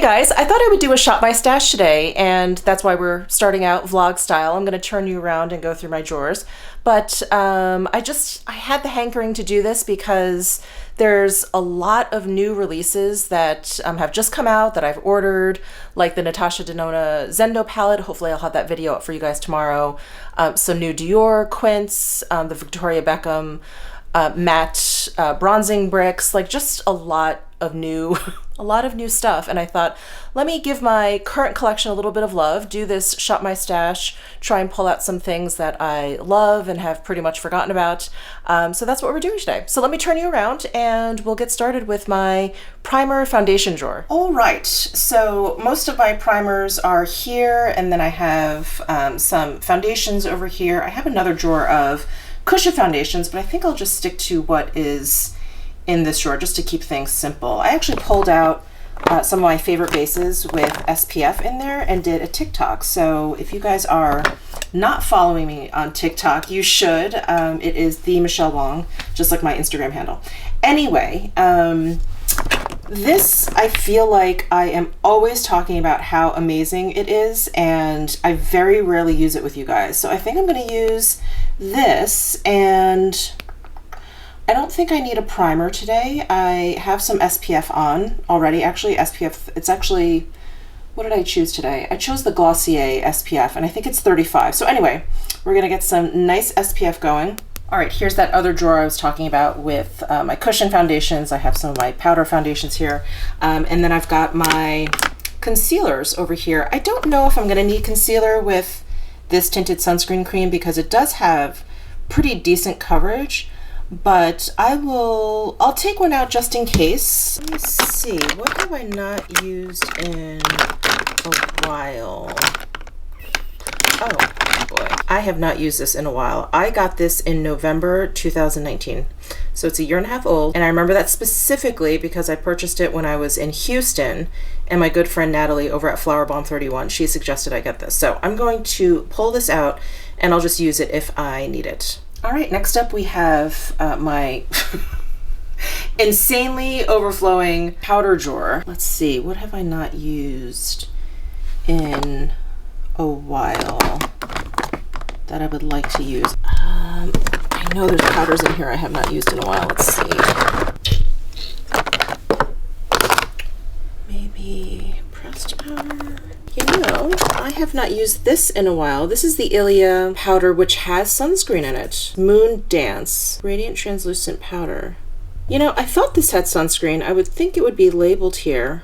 guys, I thought I would do a shop my stash today, and that's why we're starting out vlog style. I'm going to turn you around and go through my drawers, but I had the hankering to do this because there's a lot of new releases that have just come out that I've ordered, like the Natasha Denona Zendo palette. Hopefully I'll have that video up for you guys tomorrow. Some new Dior Quints, the Victoria Beckham matte bronzing bricks, like just a lot of new stuff. And I thought, let me give my current collection a little bit of love, do this shop my stash, try and pull out some things that I love and have pretty much forgotten about. So that's what we're doing today. So let me turn you around and we'll get started with my primer foundation drawer. All right, so most of my primers are here, and then I have some foundations over here. I have another drawer of cushion foundations, but I think I'll just stick to what is in this drawer just to keep things simple. I actually pulled out some of my favorite bases with SPF in there and did a TikTok. So if you guys are not following me on TikTok, you should. It is the Michele Wang, just like my Instagram handle. Anyway, this, I feel like I am always talking about how amazing it is, and I very rarely use it with you guys. So I think I'm going to use this, and I don't think I need a primer today. I have some SPF on already. Actually, SPF, it's actually, what did I choose today? I chose the Glossier SPF, and I think it's 35. So anyway, we're gonna get some nice SPF going. All right, here's that other drawer I was talking about with my cushion foundations. I have some of my powder foundations here. And then I've got my concealers over here. I don't know if I'm gonna need concealer with this tinted sunscreen cream because it does have pretty decent coverage, but I'll take one out just in case. Let me see, what have I not used in a while? Oh boy, I have not used this in a while. I got this in November 2019, so it's a year and a half old, and I remember that specifically because I purchased it when I was in Houston, and my good friend Natalie over at Flower Bomb 31, she suggested I get this. So I'm going to pull this out and I'll just use it if I need it. All right, next up we have my insanely overflowing powder drawer. Let's see, what have I not used in a while that I would like to use? I know there's powders in here I have not used in a while. Let's see. Maybe pressed powder? You know, I have not used this in a while. This is the Ilia powder, which has sunscreen in it. Moon Dance Radiant Translucent Powder. You know, I thought this had sunscreen. I would think it would be labeled here.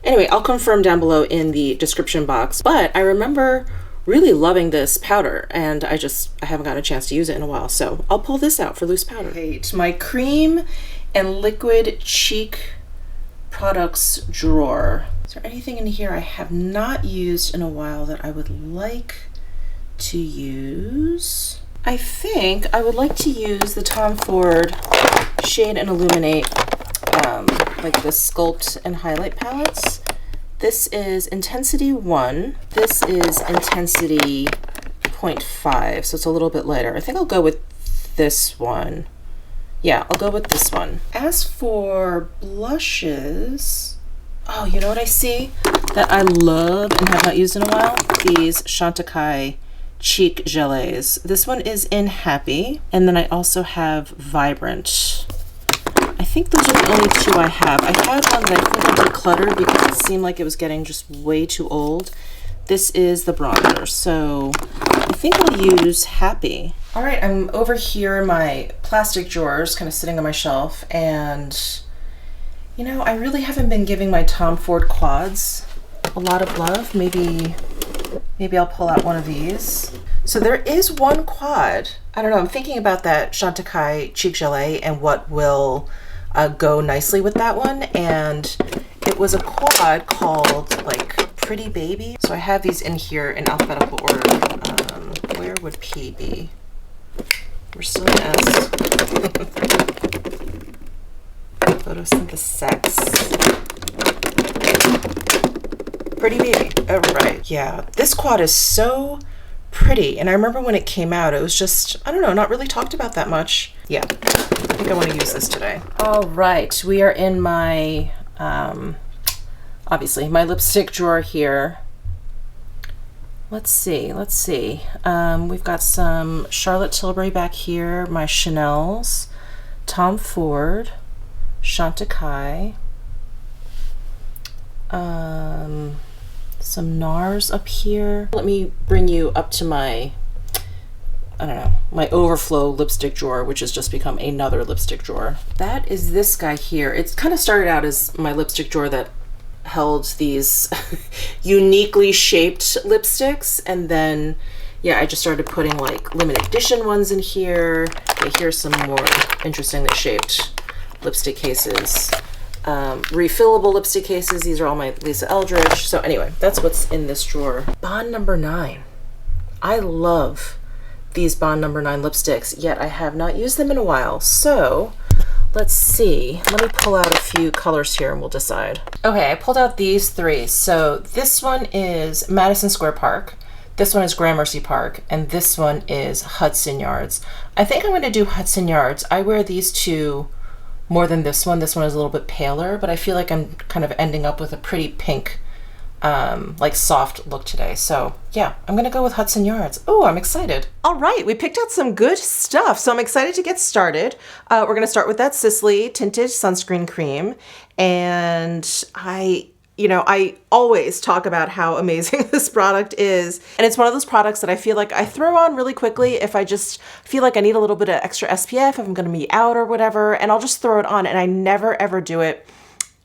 Anyway, I'll confirm down below in the description box. But I remember really loving this powder, and I haven't gotten a chance to use it in a while. So I'll pull this out for loose powder. Right, my cream and liquid cheek products drawer. Is there anything in here I have not used in a while that I would like to use? I think I would like to use the Tom Ford Shade and Illuminate, like the Sculpt and Highlight palettes. This is Intensity 1. This is Intensity 0.5, so it's a little bit lighter. I think I'll go with this one. Yeah, I'll go with this one. As for blushes, oh, you know what I see that I love and have not used in a while? These Chantecaille cheek gelées. This one is in Happy, and then I also have Vibrant. I think those are the only two I have. I had one that I think I decluttered because it seemed like it was getting just way too old. This is the bronzer, so I think I'll use Happy. All right, I'm over here in my plastic drawers, kind of sitting on my shelf, and you know, I really haven't been giving my Tom Ford quads a lot of love. Maybe I'll pull out one of these. So there is one quad. I don't know, I'm thinking about that Chantecaille cheek gelée and what will go nicely with that one. And it was a quad called like Pretty Baby. So I have these in here in alphabetical order. Where would P be? We're still in S. Photosynthesis. Pretty Baby. Oh, right. Yeah, this quad is so pretty. And I remember when it came out, it was just, I don't know, not really talked about that much. Yeah, I think I want to use this today. All right, we are in my obviously my lipstick drawer here. Let's see. We've got some Charlotte Tilbury back here, my Chanel's, Tom Ford, Chantecaille, some NARS up here. Let me bring you up to my, I don't know, my overflow lipstick drawer, which has just become another lipstick drawer. That is this guy here. It's kind of started out as my lipstick drawer that held these uniquely shaped lipsticks, and then yeah, I just started putting like limited edition ones in here. Okay, here's some more interestingly shaped lipstick cases. Refillable lipstick cases. These are all my Lisa Eldridge. So anyway, that's what's in this drawer. Bond number 9. I love these Bond number 9 lipsticks, yet I have not used them in a while. So let's see. Let me pull out a few colors here and we'll decide. Okay, I pulled out these 3. So this one is Madison Square Park. This one is Gramercy Park, and this one is Hudson Yards. I think I'm going to do Hudson Yards. I wear these 2 more than this one. This one is a little bit paler, but I feel like I'm kind of ending up with a pretty pink, like soft look today. So yeah, I'm gonna go with Hudson Yards. Oh, I'm excited. All right, we picked out some good stuff, so I'm excited to get started. We're gonna start with that Sisley Tinted Sunscreen Cream, and I always talk about how amazing this product is. And it's one of those products that I feel like I throw on really quickly if I just feel like I need a little bit of extra SPF, if I'm gonna be out or whatever, and I'll just throw it on, and I never ever do it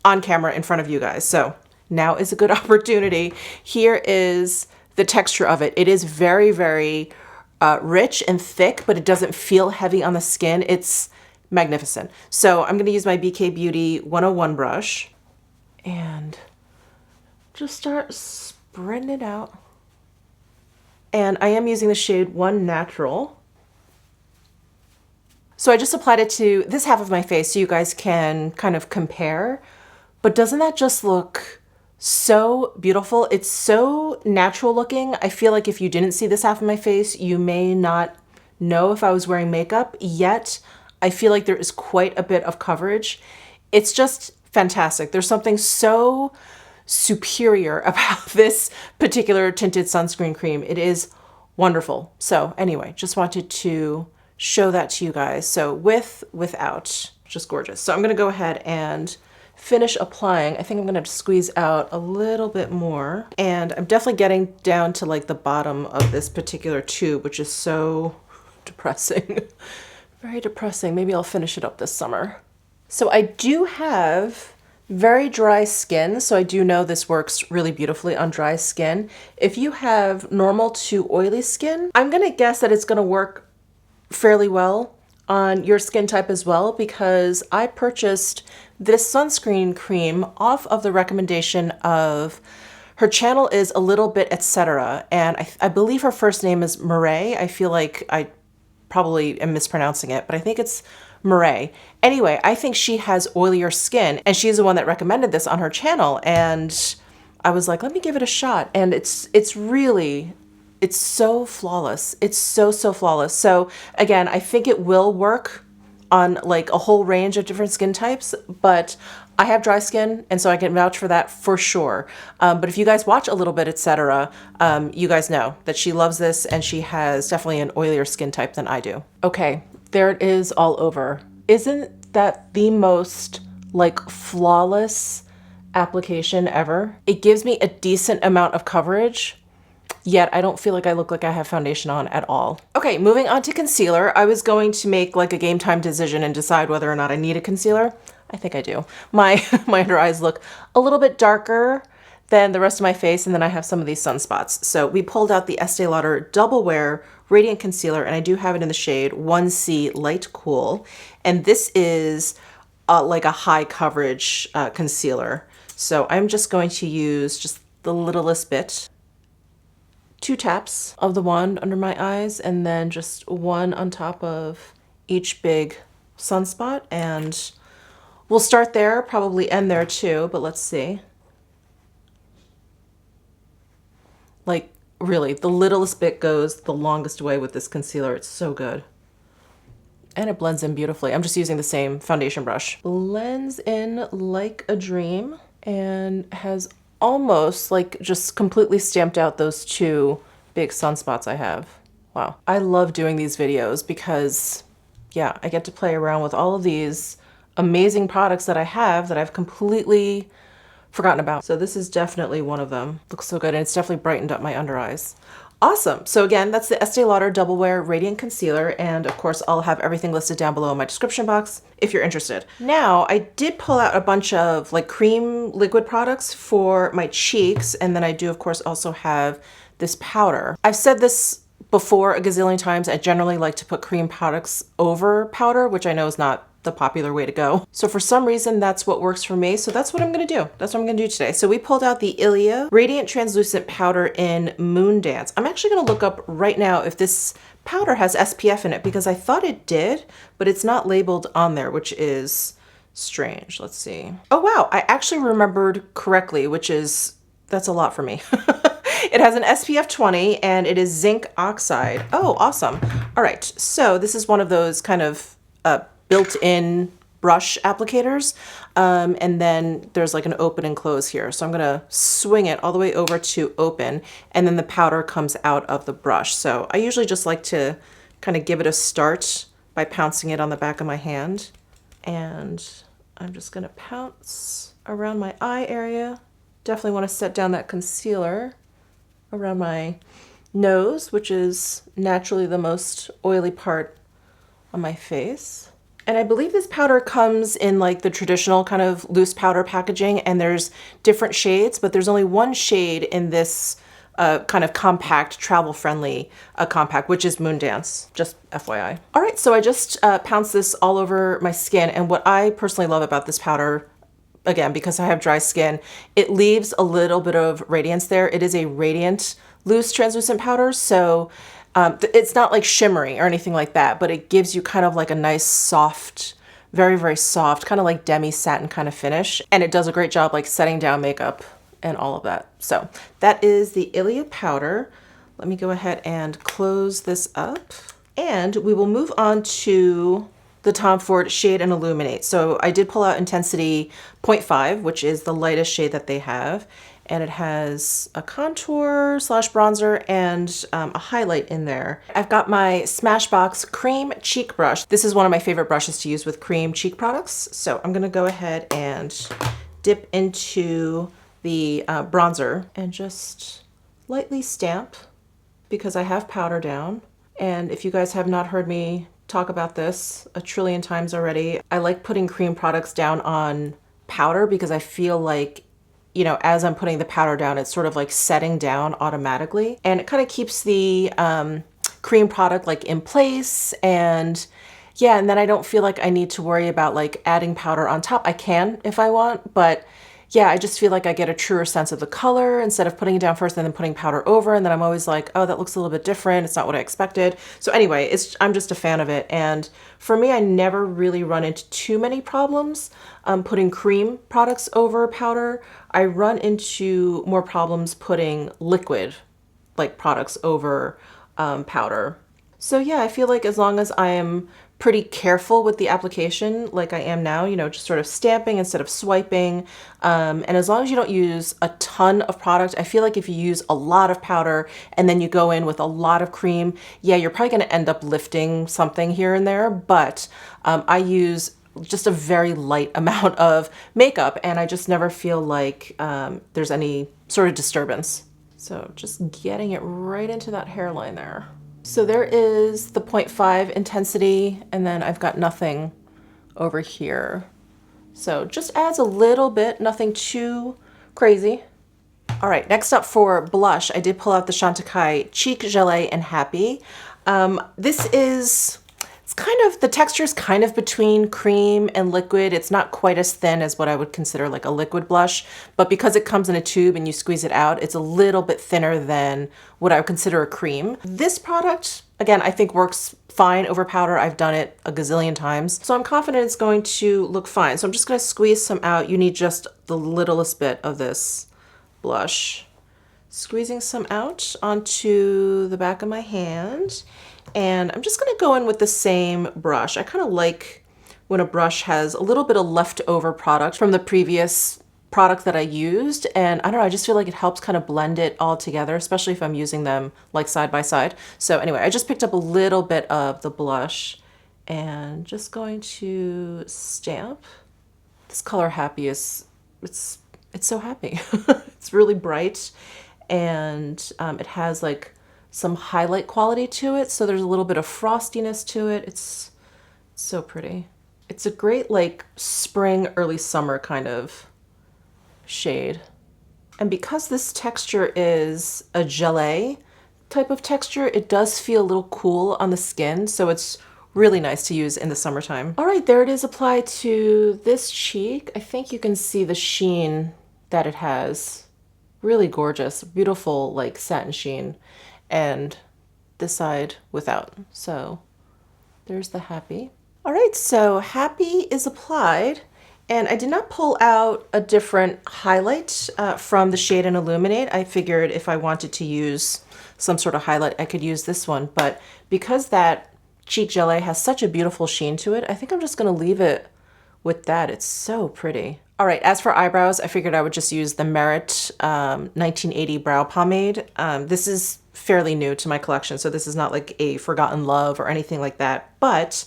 on camera in front of you guys. So now is a good opportunity. Here is the texture of it. It is very, very rich and thick, but it doesn't feel heavy on the skin. It's magnificent. So I'm gonna use my BK Beauty 101 brush and just start spreading it out. And I am using the shade 1 Natural. So I just applied it to this half of my face so you guys can kind of compare. But doesn't that just look so beautiful? It's so natural looking. I feel like if you didn't see this half of my face, you may not know if I was wearing makeup, yet I feel like there is quite a bit of coverage. It's just fantastic. There's something so superior about this particular tinted sunscreen cream. It is wonderful. So anyway, just wanted to show that to you guys. So without, just gorgeous. So I'm gonna go ahead and finish applying. I think I'm gonna squeeze out a little bit more. And I'm definitely getting down to like the bottom of this particular tube, which is so depressing. Very depressing. Maybe I'll finish it up this summer. So I do have very dry skin, so I do know this works really beautifully on dry skin. If you have normal to oily skin, I'm gonna guess that it's gonna work fairly well on your skin type as well, because I purchased this sunscreen cream off of the recommendation of, her channel is A Little Bit Etc. And I believe her first name is Mireille. I feel like I probably am mispronouncing it, but I think it's Mireille. Anyway, I think she has oilier skin, and she's the one that recommended this on her channel, and I was like, let me give it a shot. And it's so flawless. It's so flawless. So again, I think it will work on like a whole range of different skin types, but I have dry skin, and so I can vouch for that for sure. But if you guys watch A Little Bit Etc., you guys know that she loves this, and she has definitely an oilier skin type than I do. Okay, there it is all over. Isn't that the most like flawless application ever? It gives me a decent amount of coverage, yet I don't feel like I look like I have foundation on at all. Okay, moving on to concealer. I was going to make like a game time decision and decide whether or not I need a concealer. I think I do. My under eyes look a little bit darker than the rest of my face, and then I have some of these sunspots. So we pulled out the Estee Lauder Double Wear Radiant Concealer, and I do have it in the shade 1C Light Cool. And this is like a high coverage concealer. So I'm just going to use just the littlest bit. 2 taps of the wand under my eyes, and then just 1 on top of each big sunspot. And we'll start there, probably end there too, but let's see. Like, really, the littlest bit goes the longest way with this concealer. It's so good. And it blends in beautifully. I'm just using the same foundation brush. Blends in like a dream. and has almost like just completely stamped out those two big sunspots I have. Wow. I love doing these videos because, yeah, I get to play around with all of these amazing products that I have that I've completely forgotten about. So this is definitely one of them. Looks so good, and it's definitely brightened up my under eyes. Awesome. So again, that's the Estee Lauder Double Wear Radiant Concealer. And of course, I'll have everything listed down below in my description box if you're interested. Now, I did pull out a bunch of like cream liquid products for my cheeks. And then I do, of course, also have this powder. I've said this before a gazillion times. I generally like to put cream products over powder, which I know is not the popular way to go. So for some reason, that's what works for me. So that's what I'm gonna do. That's what I'm gonna do today. So we pulled out the Ilia Radiant Translucent Powder in Moon Dance. I'm actually gonna look up right now if this powder has SPF in it, because I thought it did, but it's not labeled on there, which is strange. Let's see. Oh wow, I actually remembered correctly, that's a lot for me. It has an SPF 20 and it is zinc oxide. Oh, awesome. All right, so this is one of those kind of built-in brush applicators. And then there's like an open and close here. So I'm gonna swing it all the way over to open, and then the powder comes out of the brush. So I usually just like to kind of give it a start by pouncing it on the back of my hand. And I'm just gonna pounce around my eye area. Definitely wanna set down that concealer around my nose, which is naturally the most oily part on my face. And I believe this powder comes in like the traditional kind of loose powder packaging, and there's different shades, but there's only one shade in this kind of compact, travel-friendly compact, which is Moon Dance, just FYI. All right, so I just pounced this all over my skin, and what I personally love about this powder, again, because I have dry skin, it leaves a little bit of radiance there. It is a radiant loose translucent powder, so it's not like shimmery or anything like that, but it gives you kind of like a nice soft, very, very soft, kind of like demi satin kind of finish. And it does a great job like setting down makeup and all of that. So that is the Ilia powder. Let me go ahead and close this up, and we will move on to the Tom Ford Shade and Illuminate. So I did pull out Intensity 0.5, which is the lightest shade that they have. And it has a contour / bronzer and a highlight in there. I've got my Smashbox Cream Cheek Brush. This is one of my favorite brushes to use with cream cheek products. So I'm gonna go ahead and dip into the bronzer and just lightly stamp, because I have powder down. And if you guys have not heard me talk about this a trillion times already, I like putting cream products down on powder because I feel like, you know, as I'm putting the powder down, it's sort of like setting down automatically, and it kind of keeps the cream product like in place. And yeah, and then I don't feel like I need to worry about like adding powder on top. I can if I want, but yeah, I just feel like I get a truer sense of the color instead of putting it down first and then putting powder over. And then I'm always like, oh, that looks a little bit different. It's not what I expected. So anyway, I'm just a fan of it. And for me, I never really run into too many problems putting cream products over powder. I run into more problems putting liquid like products over powder. So yeah, I feel like as long as I am pretty careful with the application like I am now, you know, just sort of stamping instead of swiping. And as long as you don't use a ton of product, I feel like if you use a lot of powder and then you go in with a lot of cream, yeah, you're probably gonna end up lifting something here and there. But I use just a very light amount of makeup, and I just never feel like there's any sort of disturbance. So just getting it right into that hairline there. So there is the 0.5 intensity, and then I've got nothing over here. So just adds a little bit, nothing too crazy. All right, next up for blush, I did pull out the Chantecaille Cheek Gelée in Happy. It's kind of, the texture is kind of between cream and liquid. It's not quite as thin as what I would consider like a liquid blush, but because it comes in a tube and you squeeze it out, it's a little bit thinner than what I would consider a cream. This product, again, I think works fine over powder. I've done it a gazillion times, so I'm confident it's going to look fine. So I'm just gonna squeeze some out. You need just the littlest bit of this blush. Squeezing some out onto the back of my hand. And I'm just gonna go in with the same brush. I kind of like when a brush has a little bit of leftover product from the previous product that I used, and I don't know, I just feel like it helps kind of blend it all together, especially if I'm using them like side by side. So anyway, I just picked up a little bit of the blush and just going to stamp. This color Happy is, it's so happy. It's really bright, and it has like some highlight quality to it, so there's a little bit of frostiness to it. It's so pretty. It's a great like spring, early summer kind of shade. And because this texture is a gelée type of texture, it does feel a little cool on the skin, so it's really nice to use in the summertime. All right, there it is applied to this cheek. I think you can see the sheen that it has. Really gorgeous, beautiful like satin sheen. And this side without. So there's the Happy. All right, so Happy is applied, and I did not pull out a different highlight from the Shade and Illuminate. I figured if I wanted to use some sort of highlight, I could use this one, but because that cheek gelée has such a beautiful sheen to it, I think I'm just gonna leave it with that. It's so pretty. All right, as for eyebrows, I figured I would just use the Merit 1980 Brow Pomade. This is fairly new to my collection, so this is not like a Forgotten Love or anything like that, but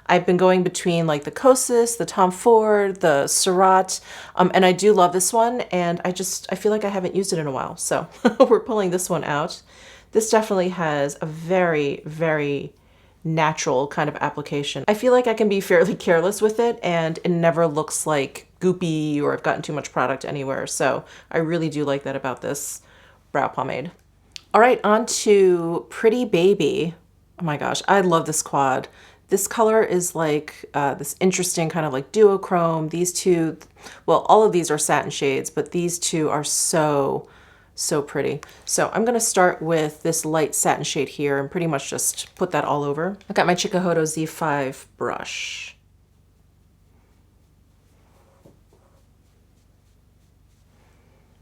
I've been going between like the Kosas, the Tom Ford, the Surratt, and I do love this one, and I feel like I haven't used it in a while, so we're pulling this one out. This definitely has a very, very natural kind of application. I feel like I can be fairly careless with it, and it never looks like goopy or I've gotten too much product anywhere, so I really do like that about this brow pomade. All right, on to Pretty Baby. Oh my gosh, I love this quad. This color is like this interesting kind of like duochrome. These two, well, all of these are satin shades, but these two are so pretty. So I'm gonna start with this light satin shade here and pretty much just put that all over. I've got my Chikuhodo Z5 brush.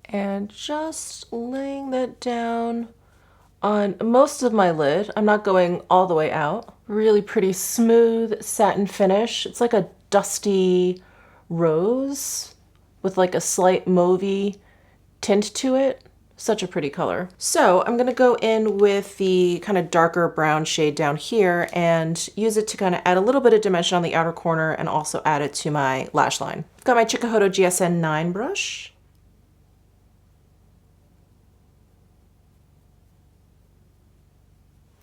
And just laying that down on most of my lid. I'm not going all the way out. Really pretty smooth satin finish. It's like a dusty rose with like a slight mauvey tint to it. Such a pretty color. So I'm gonna go in with the kind of darker brown shade down here and use it to kind of add a little bit of dimension on the outer corner and also add it to my lash line. I've got my Chikuhodo GSN 9 brush.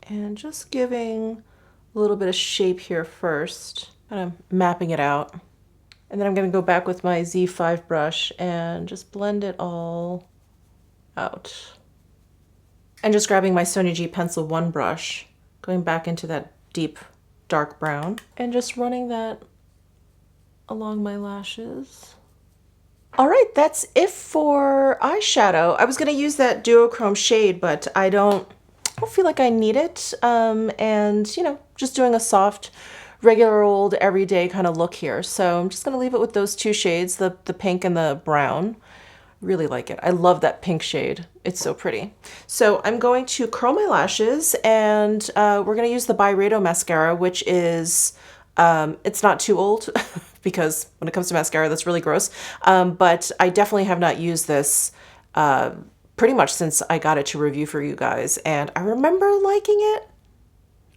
And just giving a little bit of shape here first, kind of mapping it out. And then I'm gonna go back with my Z5 brush and just blend it all out. And just grabbing my Sonia G Pencil 1 brush, going back into that deep dark brown, and just running that along my lashes. All right, that's it for eyeshadow. I was gonna use that duochrome shade, but I don't feel like I need it. And you know, just doing a soft, regular old everyday kind of look here. So I'm just gonna leave it with those two shades, the pink and the brown. Really like it. I love that pink shade. It's so pretty. So I'm going to curl my lashes, and we're gonna use the Byredo mascara, which is, it's not too old because when it comes to mascara, that's really gross. But I definitely have not used this pretty much since I got it to review for you guys, and I remember liking it.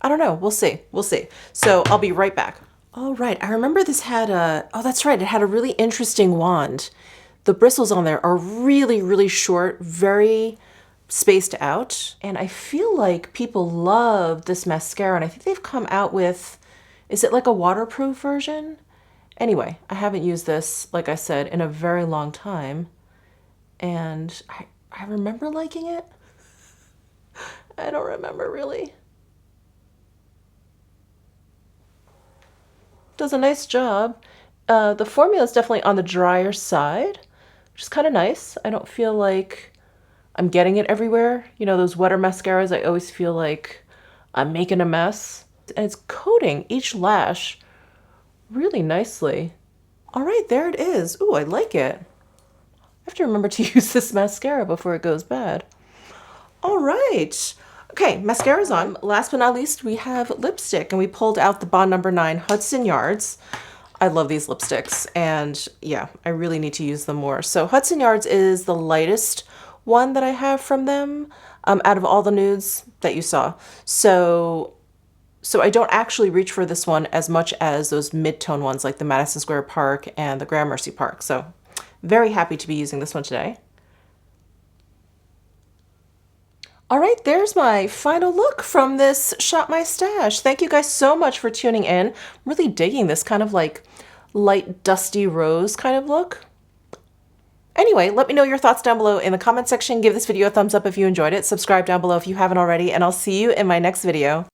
I don't know, we'll see, we'll see. So I'll be right back. All right, I remember this had a, oh that's right, it had a really interesting wand. The bristles on there are really, really short, very spaced out. And I feel like people love this mascara, and I think they've come out with, is it like a waterproof version? Anyway, I haven't used this, like I said, in a very long time. And I remember liking it. I don't remember really. Does a nice job. The formula is definitely on the drier side, which is kind of nice. I don't feel like I'm getting it everywhere. You know, those wetter mascaras, I always feel like I'm making a mess. And it's coating each lash really nicely. All right, there it is. Ooh, I like it. I have to remember to use this mascara before it goes bad. All right. Okay, mascara's on. Last but not least, we have lipstick, and we pulled out the Bond No. 9 Hudson Yards. I love these lipsticks, and yeah, I really need to use them more. So Hudson Yards is the lightest one that I have from them out of all the nudes that you saw. So I don't actually reach for this one as much as those mid-tone ones like the Madison Square Park and the Gramercy Park. So very happy to be using this one today. All right, there's my final look from this Shop My Stash. Thank you guys so much for tuning in. I'm really digging this kind of like light dusty rose kind of look. Anyway, let me know your thoughts down below in the comment section. Give this video a thumbs up if you enjoyed it. Subscribe down below if you haven't already, and I'll see you in my next video.